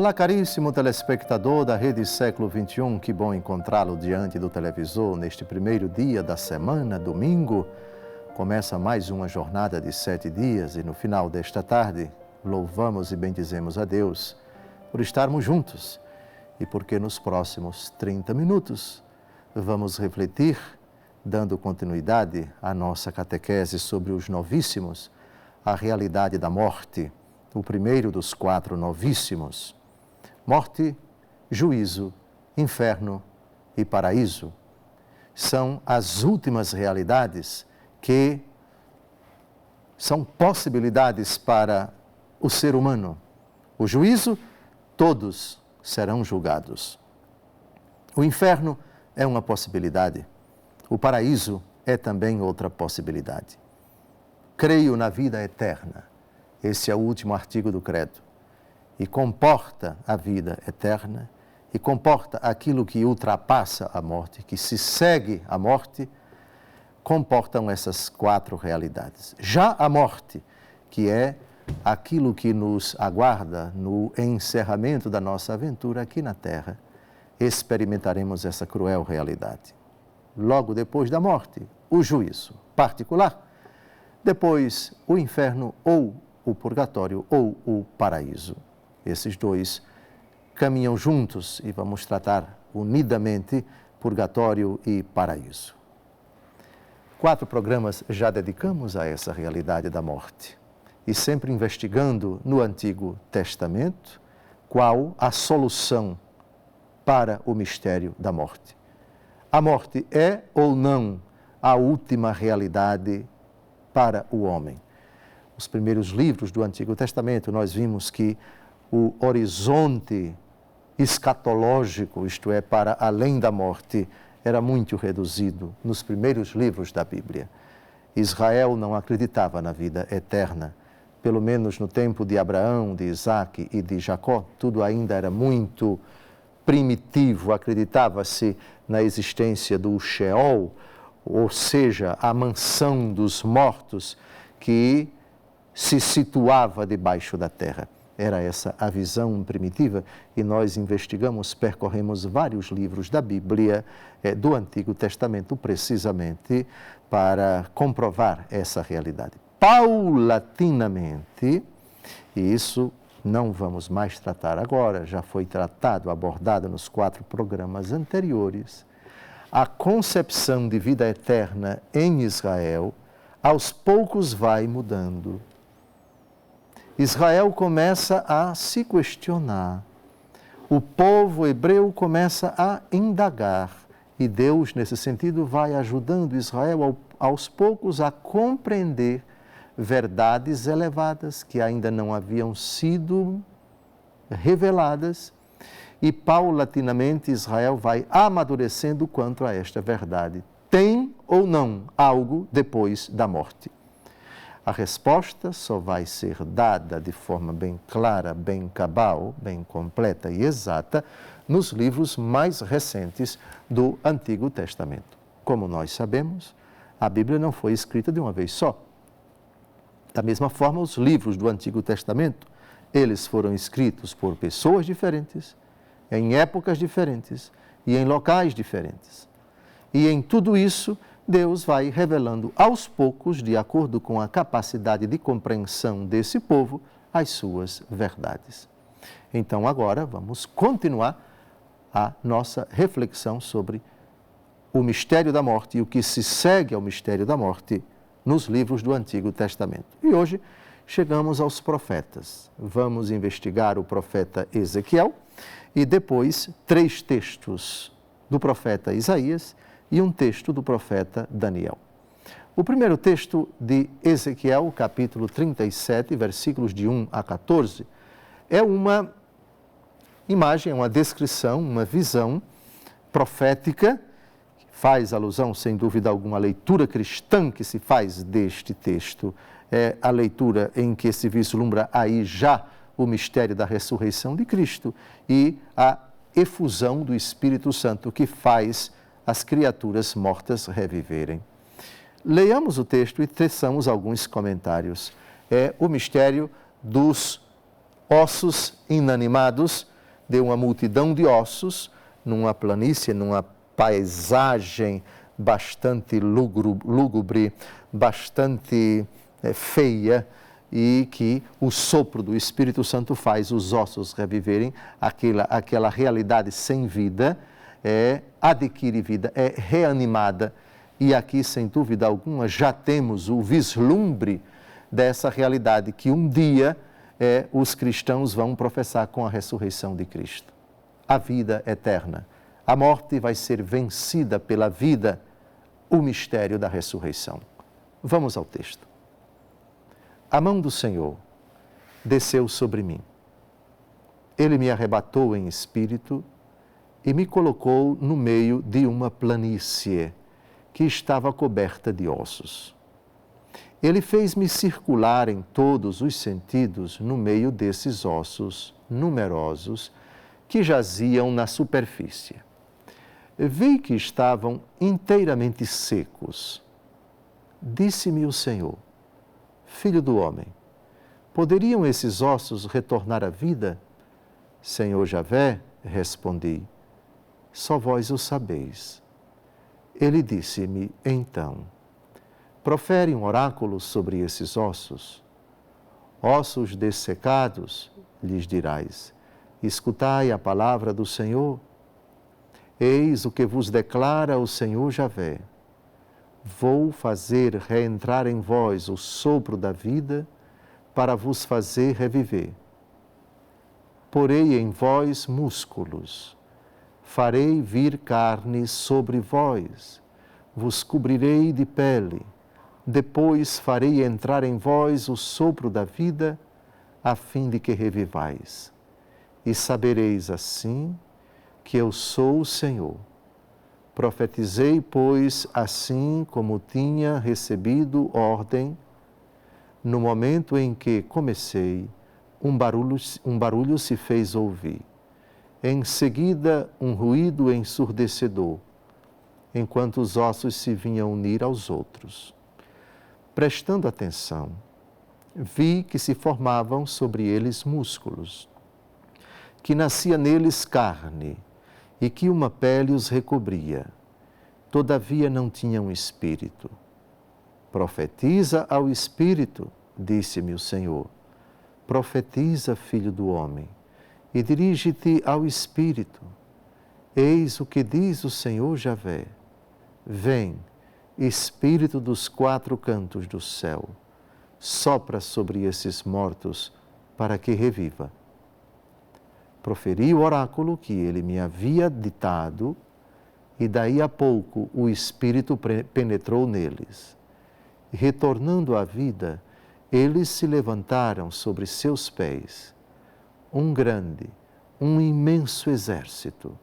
Olá, caríssimo telespectador da Rede Século XXI, que bom encontrá-lo diante do televisor neste primeiro dia da semana, domingo. Começa mais uma jornada de 7 dias e no final desta tarde louvamos e bendizemos a Deus por estarmos juntos e porque nos próximos 30 minutos vamos refletir, dando continuidade à nossa catequese sobre os novíssimos, a realidade da morte, o primeiro dos 4 novíssimos. Morte, juízo, inferno e paraíso são as últimas realidades que são possibilidades para o ser humano. O juízo, todos serão julgados. O inferno é uma possibilidade. O paraíso é também outra possibilidade. Creio na vida eterna. Esse é o último artigo do credo. E comporta a vida eterna, e comporta aquilo que ultrapassa a morte, que se segue à morte, comportam essas 4 realidades. Já a morte, que é aquilo que nos aguarda no encerramento da nossa aventura aqui na Terra, experimentaremos essa cruel realidade. Logo depois da morte, o juízo particular, depois o inferno ou o purgatório ou o paraíso. Esses dois caminham juntos e vamos tratar unidamente purgatório e paraíso. 4 programas já dedicamos a essa realidade da morte e sempre investigando no Antigo Testamento qual a solução para o mistério da morte. A morte é ou não a última realidade para o homem? Os primeiros livros do Antigo Testamento nós vimos que o horizonte escatológico, isto é, para além da morte, era muito reduzido nos primeiros livros da Bíblia. Israel não acreditava na vida eterna. Pelo menos no tempo de Abraão, de Isaque e de Jacó, tudo ainda era muito primitivo. Acreditava-se na existência do Sheol, ou seja, a mansão dos mortos que se situava debaixo da terra. Era essa a visão primitiva e nós investigamos, percorremos vários livros da Bíblia, do Antigo Testamento, precisamente para comprovar essa realidade. Paulatinamente, e isso não vamos mais tratar agora, já foi tratado, abordado nos 4 programas anteriores, a concepção de vida eterna em Israel, aos poucos vai mudando. Israel começa a se questionar, o povo hebreu começa a indagar e Deus, nesse sentido, vai ajudando Israel aos poucos a compreender verdades elevadas que ainda não haviam sido reveladas e, paulatinamente, Israel vai amadurecendo quanto a esta verdade. Tem ou não algo depois da morte? A resposta só vai ser dada de forma bem clara, bem cabal, bem completa e exata nos livros mais recentes do Antigo Testamento. Como nós sabemos, a Bíblia não foi escrita de uma vez só. Da mesma forma, os livros do Antigo Testamento, eles foram escritos por pessoas diferentes, em épocas diferentes e em locais diferentes. E em tudo isso, Deus vai revelando aos poucos, de acordo com a capacidade de compreensão desse povo, as suas verdades. Então, agora, vamos continuar a nossa reflexão sobre o mistério da morte e o que se segue ao mistério da morte nos livros do Antigo Testamento. E hoje chegamos aos profetas. Vamos investigar o profeta Ezequiel e depois 3 textos do profeta Isaías e um texto do profeta Daniel. O primeiro texto de Ezequiel, capítulo 37, versículos de 1 a 14, é uma imagem, uma descrição, uma visão profética, que faz alusão, sem dúvida alguma, à leitura cristã que se faz deste texto. É a leitura em que se vislumbra aí já o mistério da ressurreição de Cristo e a efusão do Espírito Santo que faz as criaturas mortas reviverem. Leiamos o texto e teçamos alguns comentários. É o mistério dos ossos inanimados de uma multidão de ossos, numa planície, numa paisagem bastante lúgubre, bastante feia, e que o sopro do Espírito Santo faz os ossos reviverem, aquela realidade sem vida, adquire vida, é reanimada. E aqui, sem dúvida alguma, já temos o vislumbre dessa realidade que um dia os cristãos vão professar com a ressurreição de Cristo. A vida eterna. A morte vai ser vencida pela vida, o mistério da ressurreição. Vamos ao texto. A mão do Senhor desceu sobre mim. Ele me arrebatou em espírito e me colocou no meio de uma planície que estava coberta de ossos. Ele fez-me circular em todos os sentidos no meio desses ossos numerosos que jaziam na superfície. Vi que estavam inteiramente secos. Disse-me o Senhor: Filho do homem, poderiam esses ossos retornar à vida? Senhor Javé, respondi, só vós o sabeis. Ele disse-me então: profere um oráculo sobre esses ossos. Ossos dessecados, lhes dirás, escutai a palavra do Senhor. Eis o que vos declara o Senhor Javé. Vou fazer reentrar em vós o sopro da vida para vos fazer reviver. Porei em vós músculos, farei vir carne sobre vós, vos cobrirei de pele, depois farei entrar em vós o sopro da vida, a fim de que revivais. E sabereis assim que eu sou o Senhor. Profetizei, pois, assim como tinha recebido ordem, no momento em que comecei, um barulho se fez ouvir. Em seguida, um ruído ensurdecedor, enquanto os ossos se vinham unir aos outros. Prestando atenção, vi que se formavam sobre eles músculos, que nascia neles carne, e que uma pele os recobria. Todavia não tinham espírito. Profetiza ao espírito, disse-me o Senhor. Profetiza, filho do homem, e dirige-te ao espírito. Eis o que diz o Senhor Javé. Vem, espírito dos quatro cantos do céu, sopra sobre esses mortos para que reviva. Proferi o oráculo que ele me havia ditado, e daí a pouco o Espírito penetrou neles. Retornando à vida, eles se levantaram sobre seus pés, um grande, um imenso exército.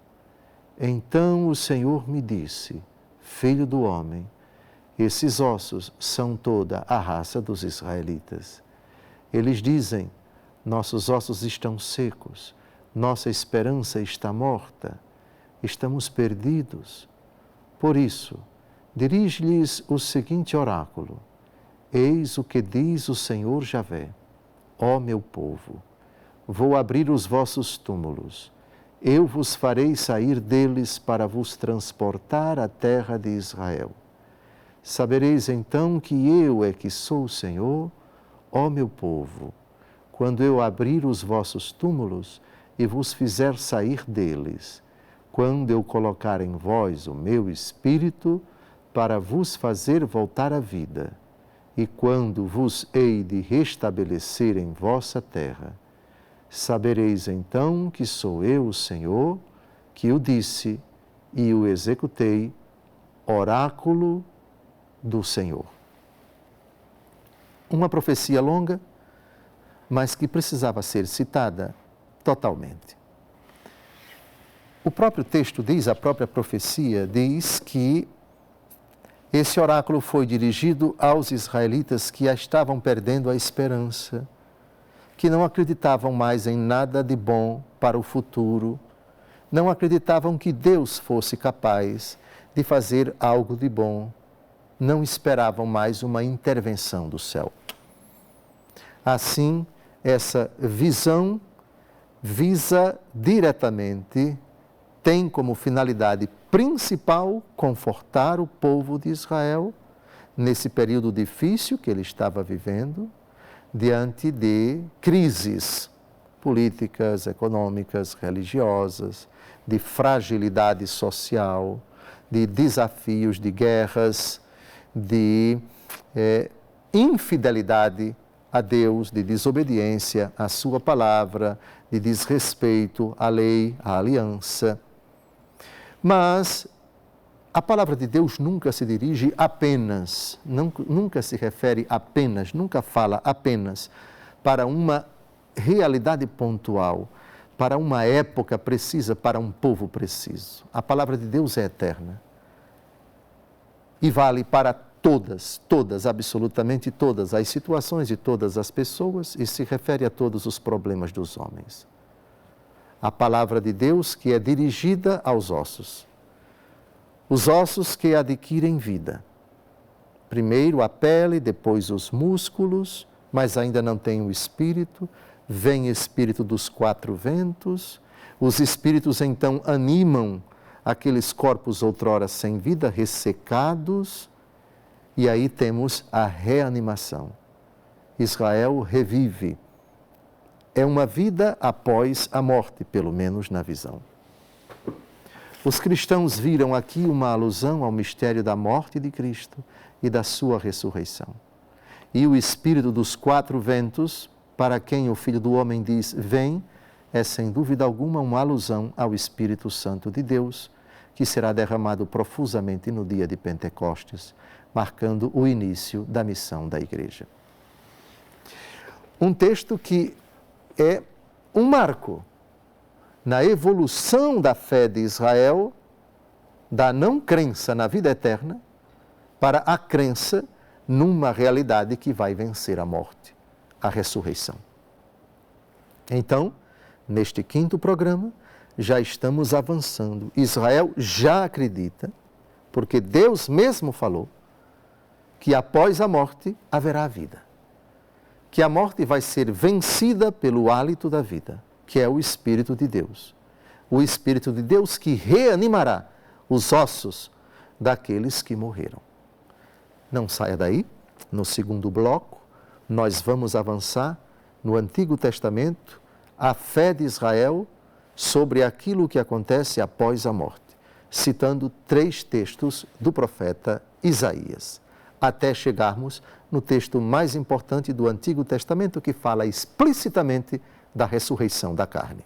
Então o Senhor me disse: Filho do homem, esses ossos são toda a raça dos israelitas. Eles dizem: nossos ossos estão secos, nossa esperança está morta, estamos perdidos. Por isso, dirige-lhes o seguinte oráculo: eis o que diz o Senhor Javé. Ó meu povo, vou abrir os vossos túmulos, eu vos farei sair deles para vos transportar à terra de Israel. Sabereis então que eu é que sou o Senhor, ó meu povo, quando eu abrir os vossos túmulos e vos fizer sair deles, quando eu colocar em vós o meu Espírito para vos fazer voltar à vida, e quando vos hei de restabelecer em vossa terra. Sabereis então que sou eu o Senhor, que o disse e o executei, oráculo do Senhor. Uma profecia longa, mas que precisava ser citada totalmente. O próprio texto diz, a própria profecia diz que esse oráculo foi dirigido aos israelitas que já estavam perdendo a esperança, que não acreditavam mais em nada de bom para o futuro, não acreditavam que Deus fosse capaz de fazer algo de bom, não esperavam mais uma intervenção do céu. Assim, essa visão visa diretamente, tem como finalidade principal confortar o povo de Israel nesse período difícil que ele estava vivendo, diante de crises políticas, econômicas, religiosas, de fragilidade social, de desafios, de guerras, de infidelidade a Deus, de desobediência à sua palavra, de desrespeito à lei, à aliança. Mas a palavra de Deus nunca se dirige apenas, nunca se refere apenas, nunca fala apenas para uma realidade pontual, para uma época precisa, para um povo preciso. A palavra de Deus é eterna e vale para todas, absolutamente todas as situações e todas as pessoas e se refere a todos os problemas dos homens. A palavra de Deus que é dirigida aos ossos. Os ossos que adquirem vida. Primeiro a pele, depois os músculos, mas ainda não tem o espírito. Vem espírito dos quatro ventos. Os espíritos então animam aqueles corpos outrora sem vida, ressecados. E aí temos a reanimação. Israel revive. É uma vida após a morte, pelo menos na visão. Os cristãos viram aqui uma alusão ao mistério da morte de Cristo e da sua ressurreição. E o Espírito dos quatro ventos, para quem o Filho do Homem diz, vem, é sem dúvida alguma uma alusão ao Espírito Santo de Deus, que será derramado profusamente no dia de Pentecostes, marcando o início da missão da Igreja. Um texto que é um marco na evolução da fé de Israel, da não crença na vida eterna, para a crença numa realidade que vai vencer a morte, a ressurreição. Então, neste quinto programa, já estamos avançando. Israel já acredita, porque Deus mesmo falou, que após a morte haverá a vida. Que a morte vai ser vencida pelo hálito da vida, que é o Espírito de Deus. O Espírito de Deus que reanimará os ossos daqueles que morreram. Não saia daí, no segundo bloco, nós vamos avançar no Antigo Testamento, a fé de Israel sobre aquilo que acontece após a morte, citando 3 textos do profeta Isaías, até chegarmos no texto mais importante do Antigo Testamento que fala explicitamente da ressurreição da carne.